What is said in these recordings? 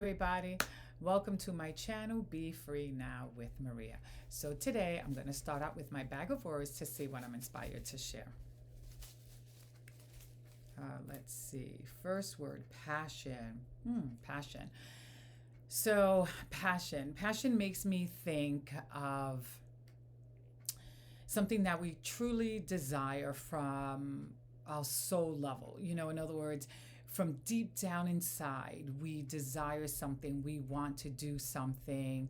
Everybody, welcome to my channel, Be Free Now with Maria. So today I'm going to start out with my bag of words to see what I'm inspired to share. Let's see. First word, passion. Passion. So passion makes me think of something that we truly desire from our soul level. In other words, from deep down inside, we desire something, we want to do something.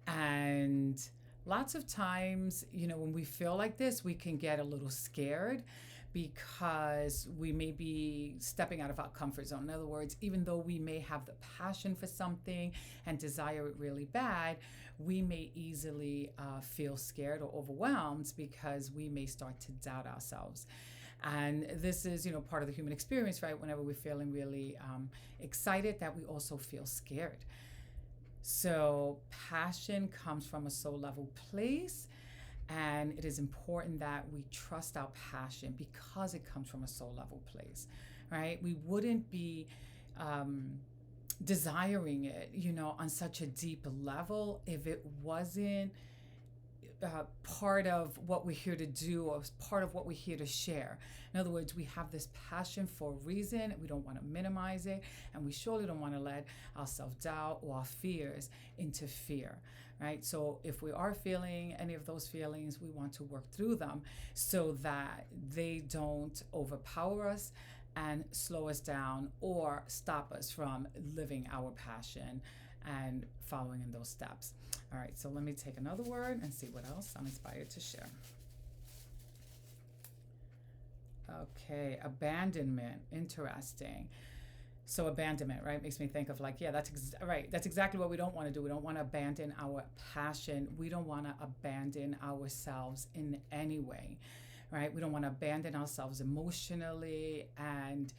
And lots of times, when we feel like this, we can get a little scared because we may be stepping out of our comfort zone. In other words, even though we may have the passion for something and desire it really bad, we may easily feel scared or overwhelmed because we may start to doubt ourselves. And this is, part of the human experience, right? Whenever we're feeling really excited, that we also feel scared. So passion comes from a soul level place. And it is important that we trust our passion because it comes from a soul level place, right? We wouldn't be desiring it, on such a deep level if it wasn't part of what we're here to do or part of what we're here to share. In other words, we have this passion for a reason. We don't want to minimize it, and we surely don't want to let our self-doubt or our fears interfere, right? So if we are feeling any of those feelings, we want to work through them so that they don't overpower us and slow us down or stop us from living our passion and following in those steps. All right, so let me take another word and see what else I'm inspired to share. Okay, abandonment, interesting. So abandonment, right, makes me think of that's exactly what we don't want to do. We don't want to abandon our passion. We don't want to abandon ourselves in any way, right? We don't want to abandon ourselves emotionally, and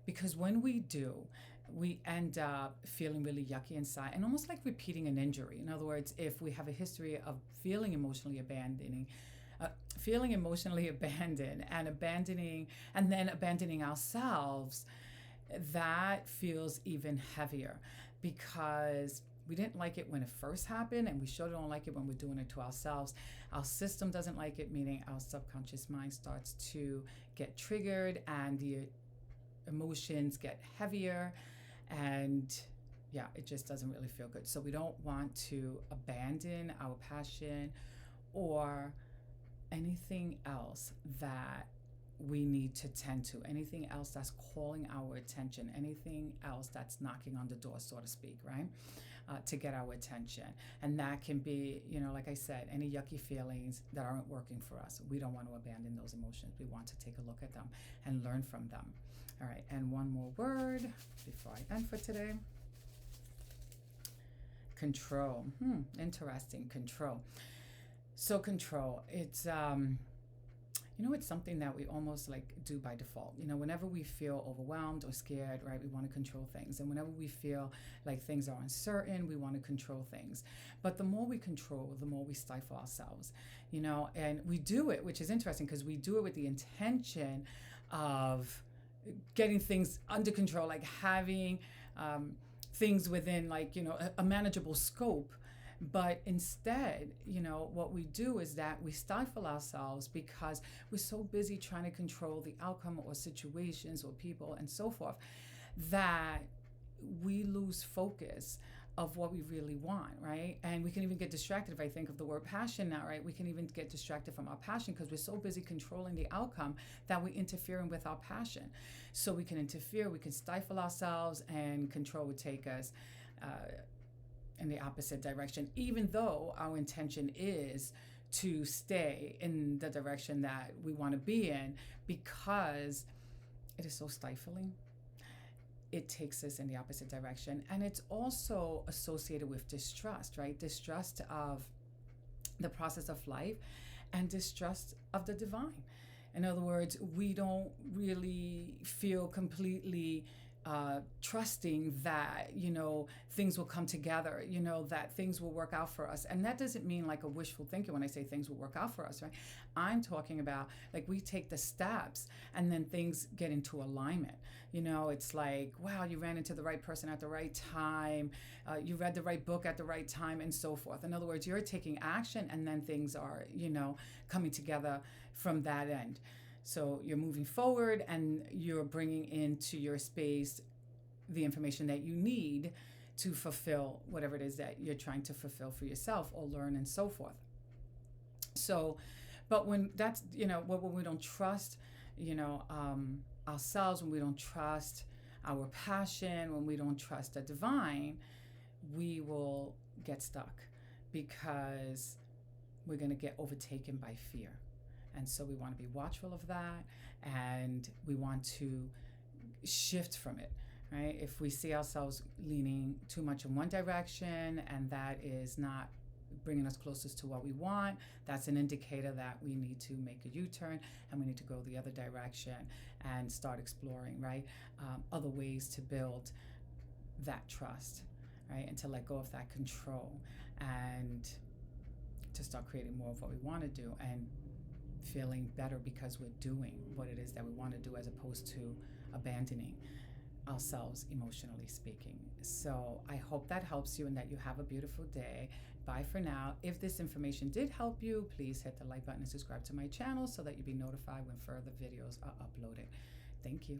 because when we do, we end up feeling really yucky inside and almost like repeating an injury. In other words, if we have a history of feeling emotionally abandoned and then abandoning ourselves, that feels even heavier because we didn't like it when it first happened, and we sure don't like it when we're doing it to ourselves. Our system doesn't like it, meaning our subconscious mind starts to get triggered and the emotions get heavier, and it just doesn't really feel good. So we don't want to abandon our passion or anything else that we need to tend to, anything else that's calling our attention, anything else that's knocking on the door, so to speak, right? To get our attention. And that can be, like I said, any yucky feelings that aren't working for us. We don't want to abandon those emotions. We want to take a look at them and learn from them. All right, and one more word before I end for today. Control. Interesting. Control. So control, it's it's something that we almost like do by default. Whenever we feel overwhelmed or scared, right, we want to control things. And whenever we feel like things are uncertain, we want to control things. But the more we control, the more we stifle ourselves, and we do it, which is interesting because we do it with the intention of getting things under control, like having things within a manageable scope. But instead, what we do is that we stifle ourselves because we're so busy trying to control the outcome or situations or people and so forth that we lose focus of what we really want, right? And we can even get distracted. If I think of the word passion now, right? We can even get distracted from our passion because we're so busy controlling the outcome that we're interfering with our passion. So we can interfere, we can stifle ourselves, and control would take us in the opposite direction, even though our intention is to stay in the direction that we want to be in, because it is so stifling. It takes us in the opposite direction. And it's also associated with distrust, right? Distrust of the process of life and distrust of the divine. In other words, we don't really feel completely trusting that, things will come together, that things will work out for us. And that doesn't mean like a wishful thinking when I say things will work out for us, right? I'm talking about like we take the steps and then things get into alignment. It's like, wow, you ran into the right person at the right time, you read the right book at the right time, and so forth. In other words, you're taking action and then things are, coming together from that end. So you're moving forward and you're bringing into your space the information that you need to fulfill whatever it is that you're trying to fulfill for yourself or learn and so forth. So, but when that's, when we don't trust, ourselves, when we don't trust our passion, when we don't trust the divine, we will get stuck because we're going to get overtaken by fear. And so we want to be watchful of that, and we want to shift from it, right? If we see ourselves leaning too much in one direction and that is not bringing us closest to what we want, that's an indicator that we need to make a U-turn and we need to go the other direction and start exploring, right? Other ways to build that trust, right? And to let go of that control and to start creating more of what we want to do and feeling better because we're doing what it is that we want to do, as opposed to abandoning ourselves, emotionally speaking. So I hope that helps you and that you have a beautiful day. Bye for now. If this information did help you, please hit the like button and subscribe to my channel so that you'll be notified when further videos are uploaded. Thank you.